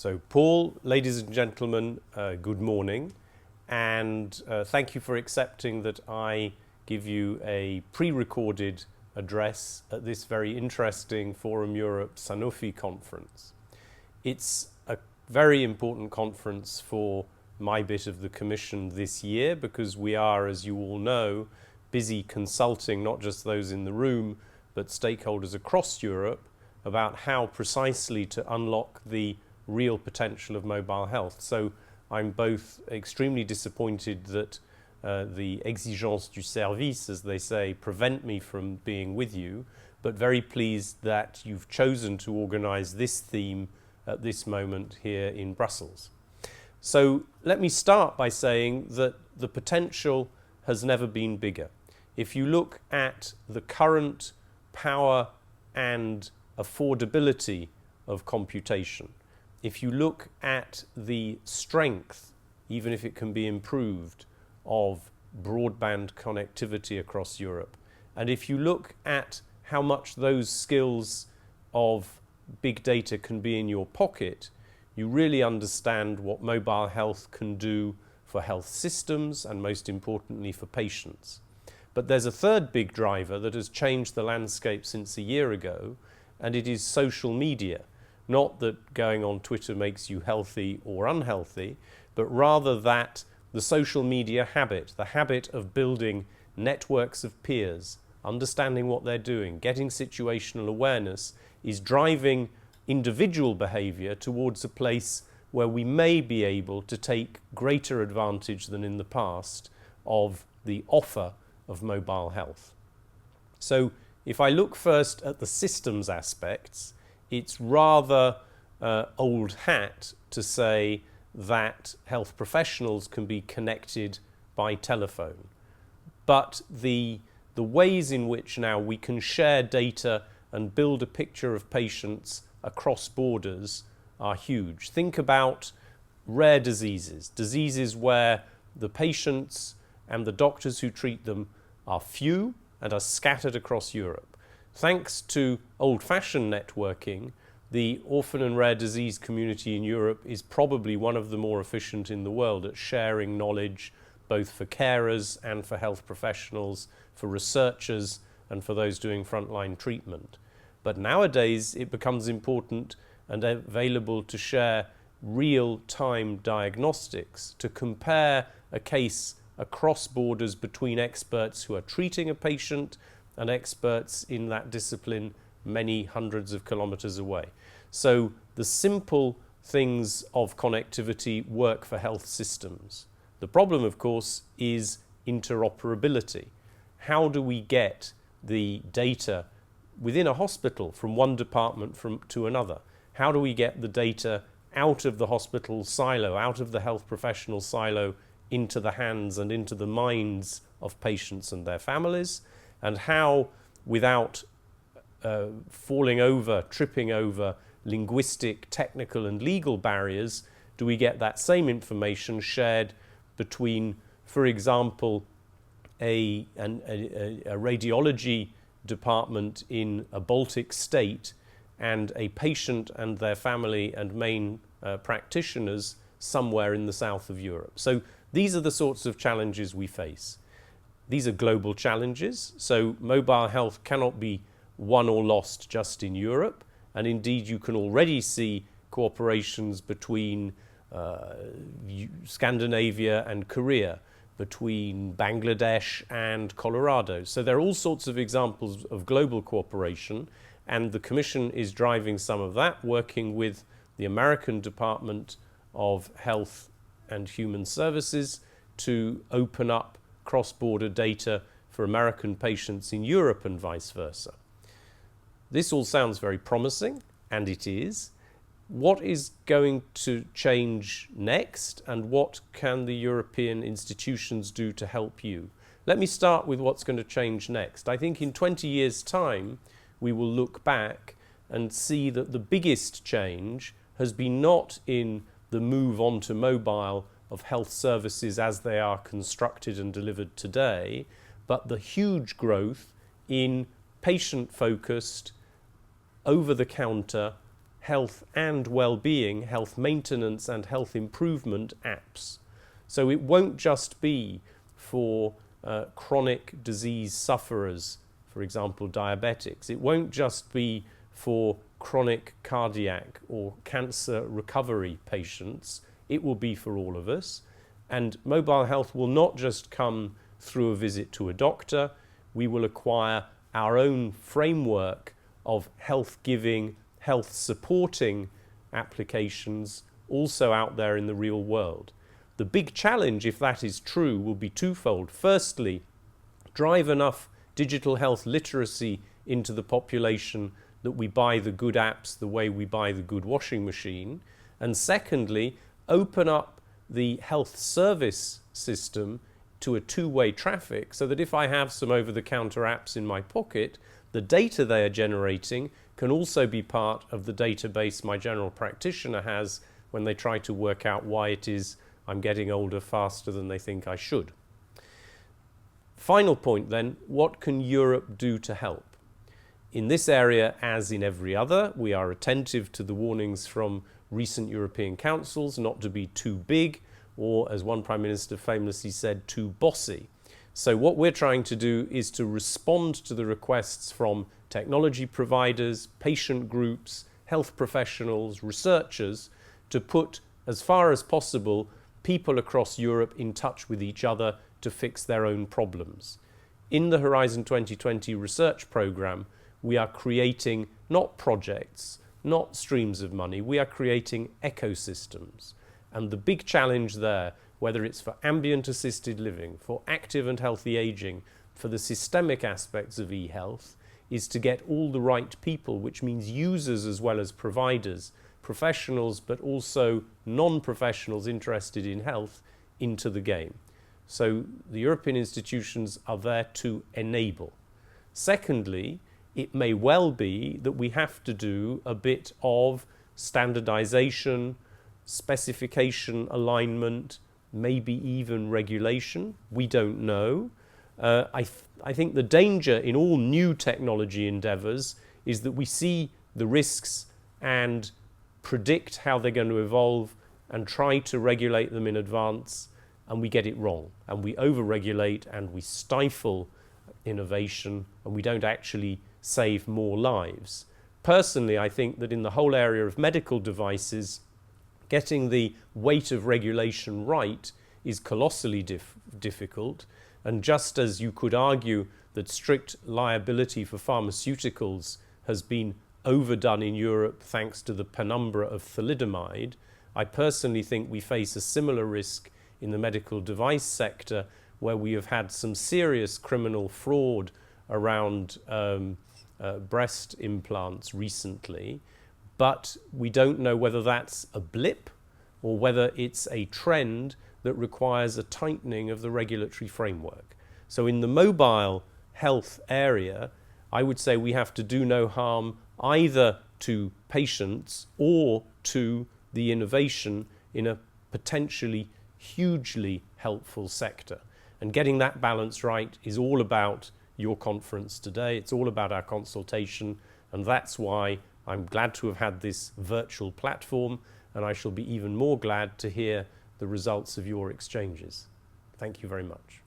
So Paul, ladies and gentlemen, good morning, and thank you for accepting that I give you a pre-recorded address at this very interesting Forum Europe Sanofi conference. It's a very important conference for my bit of the Commission this year because we are, as you all know, busy consulting not just those in the room but stakeholders across Europe about how precisely to unlock the real potential of mobile health. So I'm both extremely disappointed that the exigences du service, as they say, prevent me from being with you, but very pleased that you've chosen to organise this theme at this moment here in Brussels. So let me start by saying that the potential has never been bigger. If you look at the current power and affordability of computation, if you look at the strength, even if it can be improved, of broadband connectivity across Europe, and if you look at how much those skills of big data can be in your pocket, you really understand what mobile health can do for health systems and, most importantly, for patients. But there's a third big driver that has changed the landscape since a year ago, and it is social media. Not that going on Twitter makes you healthy or unhealthy, but rather that the social media habit, the habit of building networks of peers, understanding what they're doing, getting situational awareness, is driving individual behavior towards a place where we may be able to take greater advantage than in the past of the offer of mobile health. So if I look first at the systems aspects, it's rather old hat to say that health professionals can be connected by telephone. But the ways in which now we can share data and build a picture of patients across borders are huge. Think about rare diseases, diseases where the patients and the doctors who treat them are few and are scattered across Europe. Thanks to old-fashioned networking, the orphan and rare disease community in Europe is probably one of the more efficient in the world at sharing knowledge, both for carers and for health professionals, for researchers and for those doing frontline treatment. But nowadays it becomes important and available to share real-time diagnostics, to compare a case across borders between experts who are treating a patient and experts in that discipline many hundreds of kilometers away. So the simple things of connectivity work for health systems. The problem, of course, is interoperability. How do we get the data within a hospital from one department to another? How do we get the data out of the hospital silo, out of the health professional silo, into the hands and into the minds of patients and their families? And how, without tripping over linguistic, technical and legal barriers, do we get that same information shared between, for example, a radiology department in a Baltic state and a patient and their family and main practitioners somewhere in the south of Europe? So these are the sorts of challenges we face. These are global challenges, so mobile health cannot be won or lost just in Europe, and indeed you can already see cooperations between Scandinavia and Korea, between Bangladesh and Colorado. So there are all sorts of examples of global cooperation, and the Commission is driving some of that, working with the American Department of Health and Human Services to open up cross-border data for American patients in Europe and vice versa. This all sounds very promising, and it is. What is going to change next, and what can the European institutions do to help you? Let me start with what's going to change next. I think in 20 years' time, we will look back and see that the biggest change has been not in the move on to mobile of health services as they are constructed and delivered today, but the huge growth in patient-focused, over-the-counter health and well-being, health maintenance and health improvement apps. So it won't just be for chronic disease sufferers, for example, diabetics. It won't just be for chronic cardiac or cancer recovery patients. It will be for all of us. And mobile health will not just come through a visit to a doctor. We will acquire our own framework of health-giving, health-supporting applications also out there in the real world. The big challenge, if that is true, will be twofold. Firstly, drive enough digital health literacy into the population that we buy the good apps the way we buy the good washing machine. And secondly, open up the health service system to a two-way traffic so that if I have some over-the-counter apps in my pocket, the data they are generating can also be part of the database my general practitioner has when they try to work out why it is I'm getting older faster than they think I should. Final point then, what can Europe do to help? In this area, as in every other, we are attentive to the warnings from recent European councils not to be too big or, as one Prime Minister famously said, too bossy. So what we're trying to do is to respond to the requests from technology providers, patient groups, health professionals, researchers, to put, as far as possible, people across Europe in touch with each other to fix their own problems. In the Horizon 2020 research programme, we are creating not projects, not streams of money, we are creating ecosystems. And the big challenge there, whether it's for ambient assisted living, for active and healthy aging, for the systemic aspects of e-health, is to get all the right people, which means users as well as providers, professionals but also non-professionals interested in health, into the game. So the European institutions are there to enable. Secondly, it may well be that we have to do a bit of standardization, specification alignment, maybe even regulation. We don't know. I think the danger in all new technology endeavors is that we see the risks and predict how they're going to evolve and try to regulate them in advance, and we get it wrong. And we over-regulate and we stifle innovation, and we don't actually save more lives. Personally, I think that in the whole area of medical devices, getting the weight of regulation right is colossally difficult. And just as you could argue that strict liability for pharmaceuticals has been overdone in Europe thanks to the penumbra of thalidomide, I personally think we face a similar risk in the medical device sector, where we have had some serious criminal fraud around breast implants recently, but we don't know whether that's a blip or whether it's a trend that requires a tightening of the regulatory framework. So in the mobile health area, I would say we have to do no harm either to patients or to the innovation in a potentially hugely helpful sector. And getting that balance right is all about your conference today. It's all about our consultation, and that's why I'm glad to have had this virtual platform, and I shall be even more glad to hear the results of your exchanges. Thank you very much.